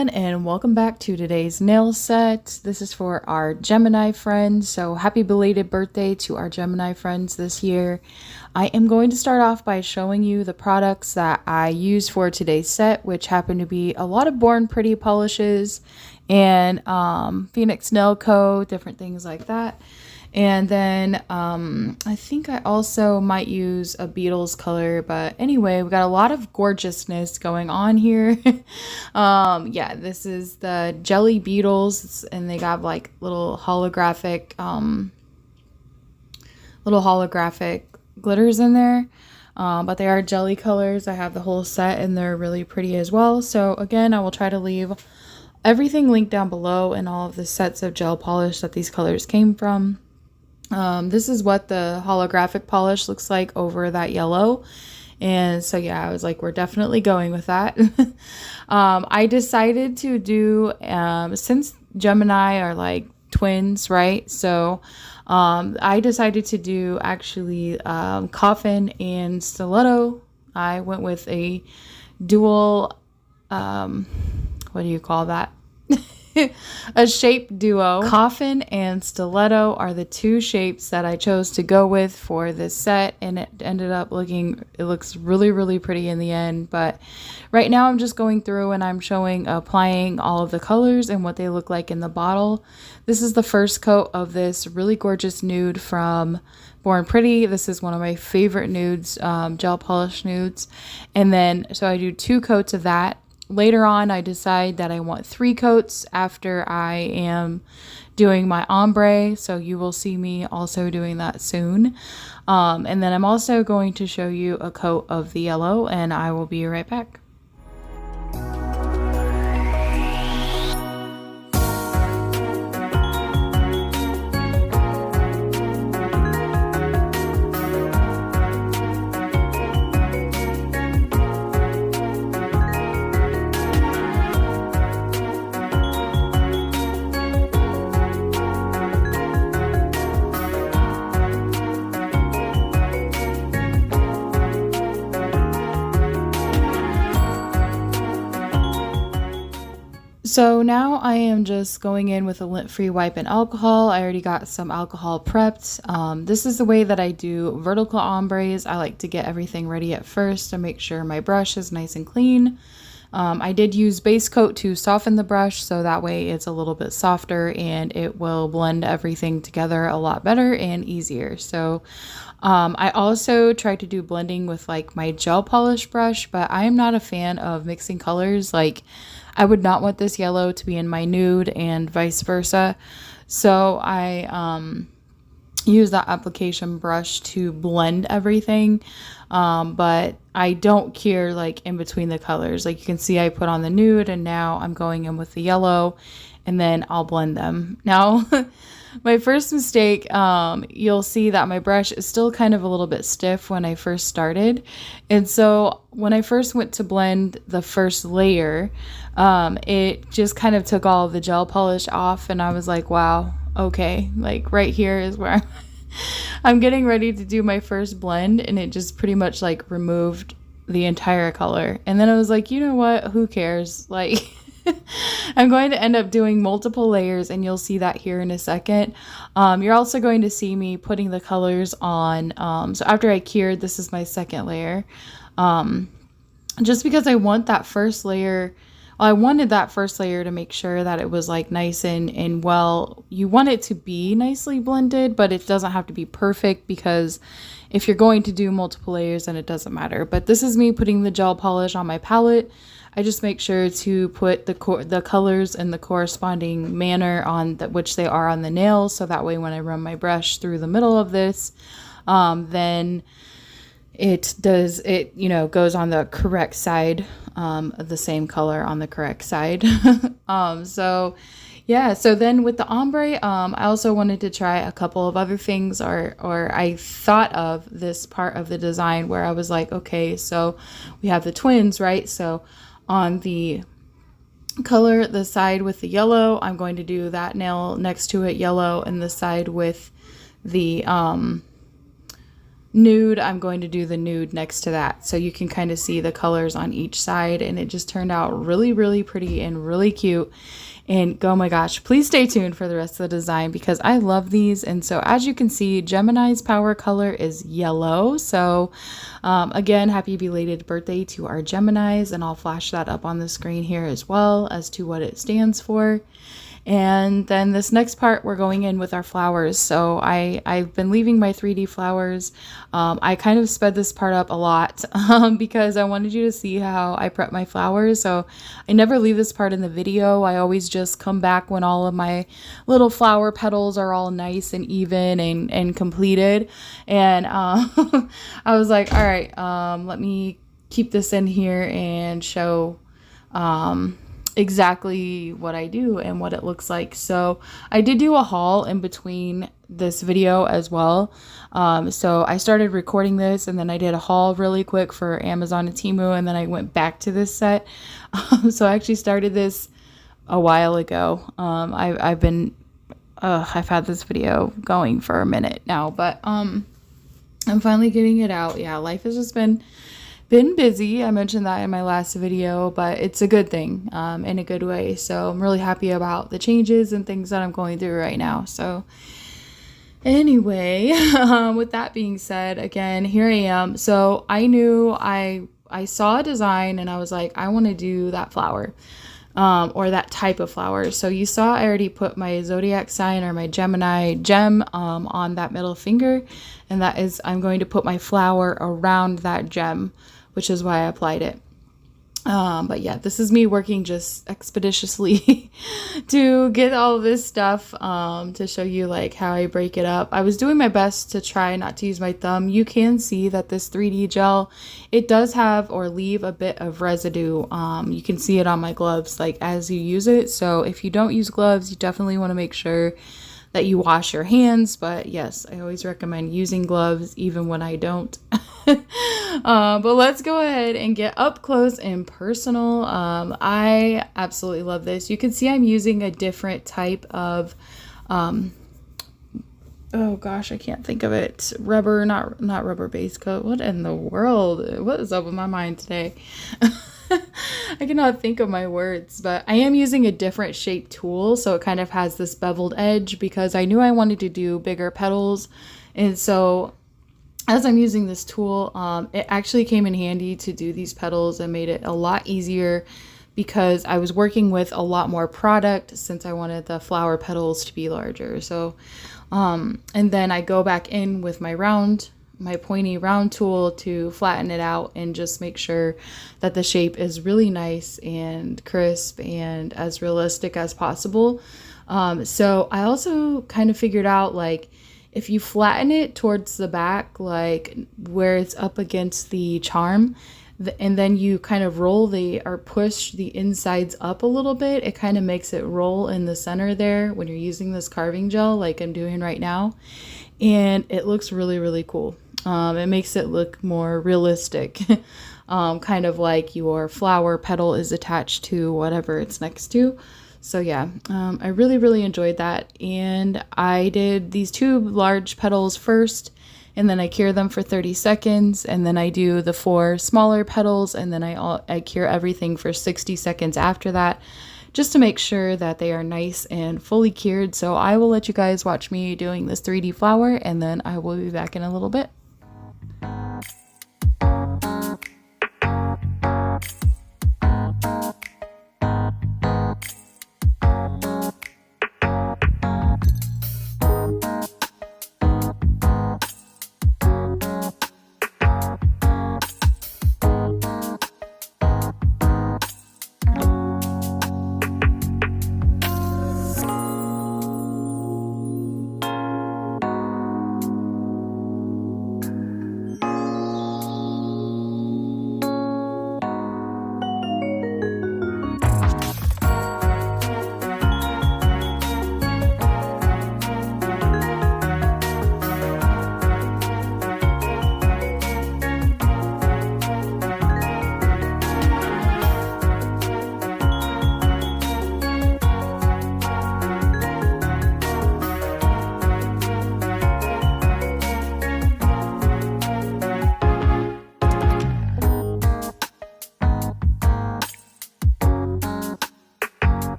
everyone, and welcome back to today's nail set. This is for our Gemini friends, so happy belated birthday to our Gemini friends this year. I am going to start off by showing you the products that I used for today's set, which happen to be a lot of Born Pretty polishes and Phoenix Nail Co., different things like that. And then I think I also might use a Beetles color, but anyway, we got a lot of gorgeousness going on here. Yeah, this is the Jelly Beetles, and they got like little holographic glitters in there. But they are jelly colors. I have the whole set and they're really pretty as well. So again, I will try to leave everything linked down below and all of the sets of gel polish that these colors came from. This is what the holographic polish looks like over that yellow. And so, yeah, I was like, we're definitely going with that. I decided to do, since Gemini are like twins, right? So, I decided to do actually, Coffin and Stilleto. I went with a dual, what do you call that? A shape duo. Coffin and Stilleto are the two shapes that I chose to go with for this set, and it ended up looking, it looks really, really pretty in the end. But right now I'm just going through and I'm showing, applying all of the colors and what they look like in the bottle. This is the first coat of this really gorgeous nude from Born Pretty. This is one of my favorite nudes, gel polish nudes. And then, so I do 2 coats of that. Later on, I decide that I want 3 coats after I am doing my ombre. So you will see me also doing that soon. And then I'm also going to show you a coat of the yellow, and I will be right back. So now I am just going in with a lint-free wipe and alcohol. I already got some alcohol prepped. This is the way that I do vertical ombres. I like to get everything ready at first to make sure my brush is nice and clean. I did use base coat to soften the brush, so that way it's a little bit softer and it will blend everything together a lot better and easier. So I also tried to do blending with like my gel polish brush, but I am not a fan of mixing colors. Like, I would not want this yellow to be in my nude and vice versa. So I use that application brush to blend everything. But I don't cure like in between the colors. Like you can see I put on the nude and now I'm going in with the yellow and then I'll blend them. Now, my first mistake, you'll see that my brush is still kind of a little bit stiff when I first started. And so when I first went to blend the first layer, it just kind of took all of the gel polish off and I was like, wow, okay, like right here is where I'm getting ready to do my first blend, and it just pretty much like removed the entire color. And then I was like, you know what, who cares? Like, I'm going to end up doing multiple layers, and you'll see that here in a second. You're also going to see me putting the colors on. So after I cured, this is my second layer. Just because I want that first layer, well, I wanted that first layer to make sure that it was like nice and well, you want it to be nicely blended, but it doesn't have to be perfect, because if you're going to do multiple layers, then it doesn't matter. But this is me putting the gel polish on my palette. I just make sure to put the colors in the corresponding manner on which they are on the nails, so that way when I run my brush through the middle of this, then it goes on the correct side, of the same color on the correct side. So yeah, so then with the ombre, I also wanted to try a couple of other things, or I thought of this part of the design where I was like, okay, so we have the twins, right? So on the color, the side with the yellow, I'm going to do that nail next to it yellow, and the side with the nude, I'm going to do the nude next to that. So you can kind of see the colors on each side, and it just turned out really, really pretty and really cute. And oh my gosh, please stay tuned for the rest of the design because I love these. And so as you can see, Gemini's power color is yellow. So again, happy belated birthday to our Geminis, and I'll flash that up on the screen here as well as to what it stands for. And then this next part, we're going in with our flowers. So I've been leaving my 3D flowers. I kind of sped this part up a lot because I wanted you to see how I prep my flowers. So I never leave this part in the video. I always just come back when all of my little flower petals are all nice and even and completed. And I was like, all right, let me keep this in here and show exactly what I do and what it looks like. So I did do a haul in between this video as well. So I started recording this and then I did a haul really quick for Amazon and TEMU, and then I went back to this set. So I actually started this a while ago. I've had this video going for a minute now, but I'm finally getting it out. Yeah, life has just been busy. I mentioned that in my last video, but it's a good thing in a good way. So I'm really happy about the changes and things that I'm going through right now. So anyway, with that being said, again, here I am. So I knew I saw a design and I was like, I want to do that flower or that type of flower. So you saw I already put my zodiac sign or my Gemini gem on that middle finger, and that is I'm going to put my flower around that gem, which is why I applied it. But yeah, this is me working just expeditiously to get all of this stuff to show you like how I break it up. I was doing my best to try not to use my thumb. You can see that this 3D gel, it does have or leave a bit of residue. You can see it on my gloves like as you use it. So if you don't use gloves, you definitely want to make sure that you wash your hands. But yes, I always recommend using gloves even when I don't. But let's go ahead and get up close and personal. I absolutely love this. You can see I'm using a different type of oh gosh, I can't think of it. Rubber, not rubber base coat. What in the world? What is up with my mind today? I cannot think of my words, but I am using a different shaped tool, so it kind of has this beveled edge because I knew I wanted to do bigger petals. And so as I'm using this tool, it actually came in handy to do these petals and made it a lot easier because I was working with a lot more product since I wanted the flower petals to be larger. So and then I go back in with my pointy round tool to flatten it out and just make sure that the shape is really nice and crisp and as realistic as possible. So I also kind of figured out like if you flatten it towards the back, like where it's up against the charm, and then you kind of push the insides up a little bit, it kind of makes it roll in the center there when you're using this carving gel like I'm doing right now. And it looks really, really cool. It makes it look more realistic, kind of like your flower petal is attached to whatever it's next to. So yeah, I really, really enjoyed that. And I did these 2 large petals first, and then I cure them for 30 seconds. And then I do the 4 smaller petals, and then I cure everything for 60 seconds after that, just to make sure that they are nice and fully cured. So I will let you guys watch me doing this 3D flower, and then I will be back in a little bit.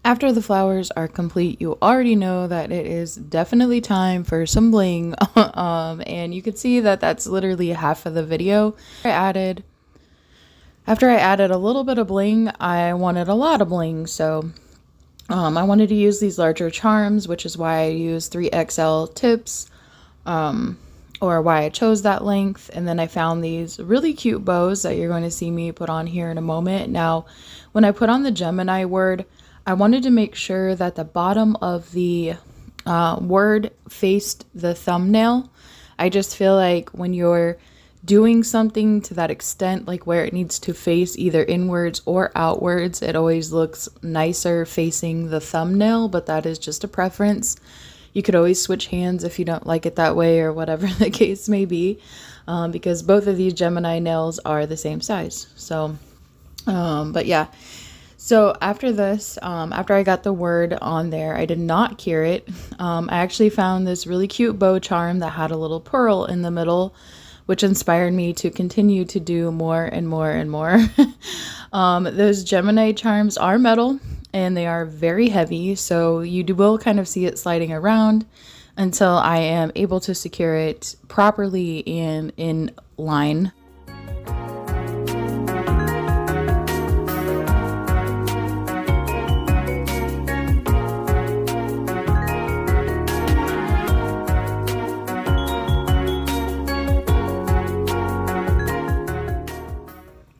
After the flowers are complete, you already know that it is definitely time for some bling. And you can see that that's literally half of the video. After I added a little bit of bling, I wanted a lot of bling. So I wanted to use these larger charms, which is why I used 3XL tips, or why I chose that length. And then I found these really cute bows that you're going to see me put on here in a moment. Now, when I put on the Gemini word, I wanted to make sure that the bottom of the word faced the thumbnail. I just feel like when you're doing something to that extent, like where it needs to face either inwards or outwards, it always looks nicer facing the thumbnail, but that is just a preference. You could always switch hands if you don't like it that way, or whatever the case may be, because both of these Gemini nails are the same size. So, but yeah. So after this, after I got the word on there, I did not cure it. I actually found this really cute bow charm that had a little pearl in the middle, which inspired me to continue to do more and more and more. Those Gemini charms are metal and they are very heavy, so you will kind of see it sliding around until I am able to secure it properly and in line.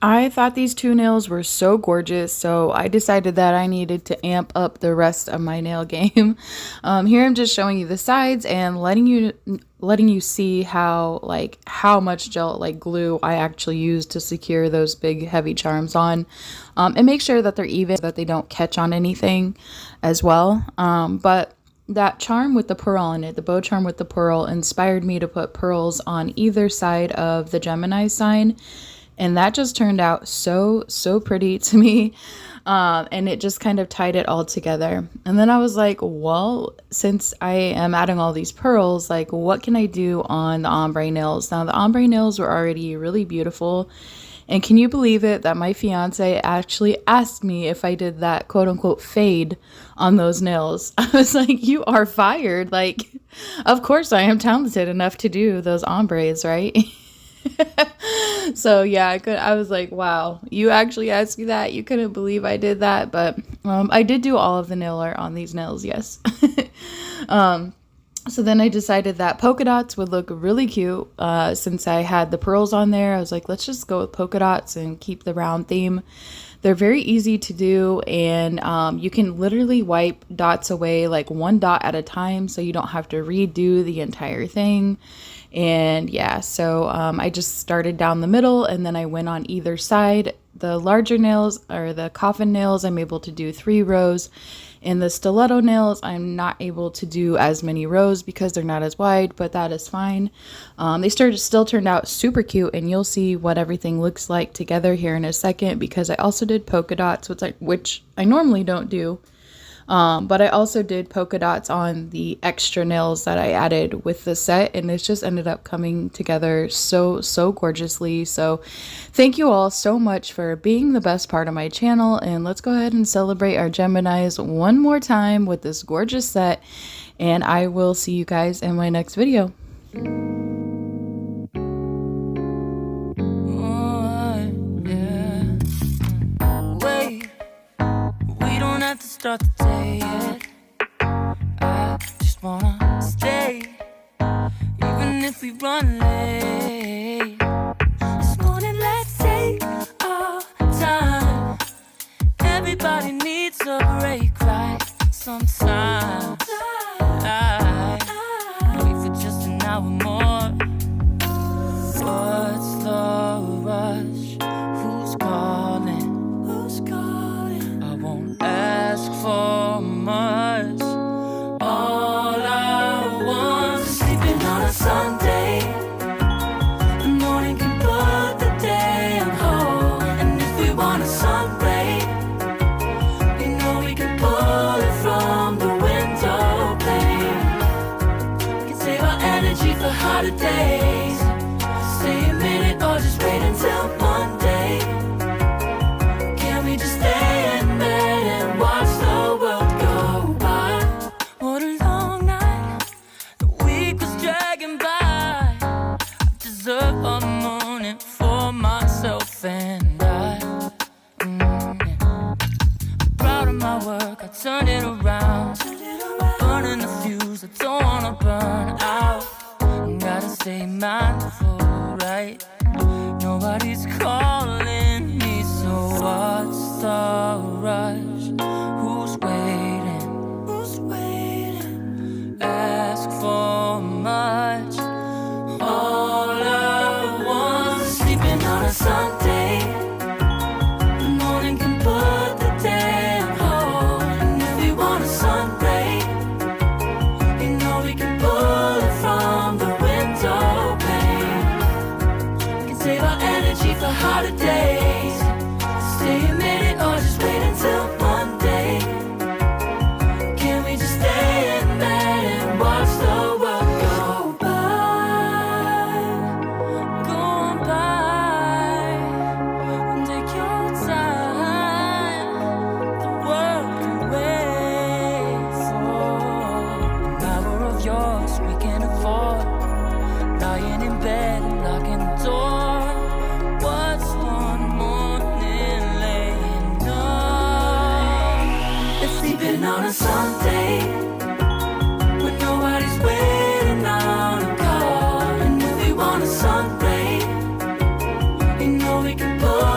I thought these two nails were so gorgeous, so I decided that I needed to amp up the rest of my nail game. Here I'm just showing you the sides and letting you see how much gel, like glue, I actually used to secure those big heavy charms on, and make sure that they're even, so that they don't catch on anything as well. But that charm with the pearl in it, the bow charm with the pearl, inspired me to put pearls on either side of the Gemini sign. And that just turned out so pretty to me. And it just kind of tied it all together. And then I was like, well, since I am adding all these pearls, like what can I do on the ombre nails? Now the ombre nails were already really beautiful. And can you believe it that my fiance actually asked me if I did that quote unquote fade on those nails? I was like, you are fired. Like, of course I am talented enough to do those ombres, right? So yeah, I was like, wow, you actually asked me that? You couldn't believe I did that? But I did do all of the nail art on these nails, yes. So then I decided that polka dots would look really cute. Since I had the pearls on there, I was like, let's just go with polka dots and keep the round theme. They're very easy to do, and you can literally wipe dots away like one dot at a time, so you don't have to redo the entire thing. And yeah, so I just started down the middle and then I went on either side. The larger nails, or the Coffin nails, I'm able to do 3 rows. And the Stilleto nails, I'm not able to do as many rows because they're not as wide, but that is fine. They still turned out super cute, and you'll see what everything looks like together here in a second, because I also did polka dots, which I normally don't do. But I also did polka dots on the extra nails that I added with the set, and it just ended up coming together so gorgeously. So thank you all so much for being the best part of my channel, and let's go ahead and celebrate our Geminis one more time with this gorgeous set, and I will see you guys in my next video. To start the day yet. I just wanna stay, even if we run late. This morning, let's take our time. Everybody needs a break, right? Sometimes I wait for just an hour more. What's the rush? Who's calling? I won't ask for much. All I want is sleeping on a Sunday. nobody's calling me. So what's the rush? Who's waiting? Who's waiting? Ask for much. All at once, sleeping on a Sunday. The morning can put the day on hold. And if we want a sun ray, you know we can pull it from the window pane. We can save our energy for harder days. Stay a minute or just wait until Monday. Can we just stay in bed and watch the world go by? Go on by and take your time. The world can wait for an hour of yours we can afford. Lying in bed and locking the door. What's one morning laying up? It's sleeping on a Sunday when nobody's waiting on a call. And if we want a sun ray, you know we can pull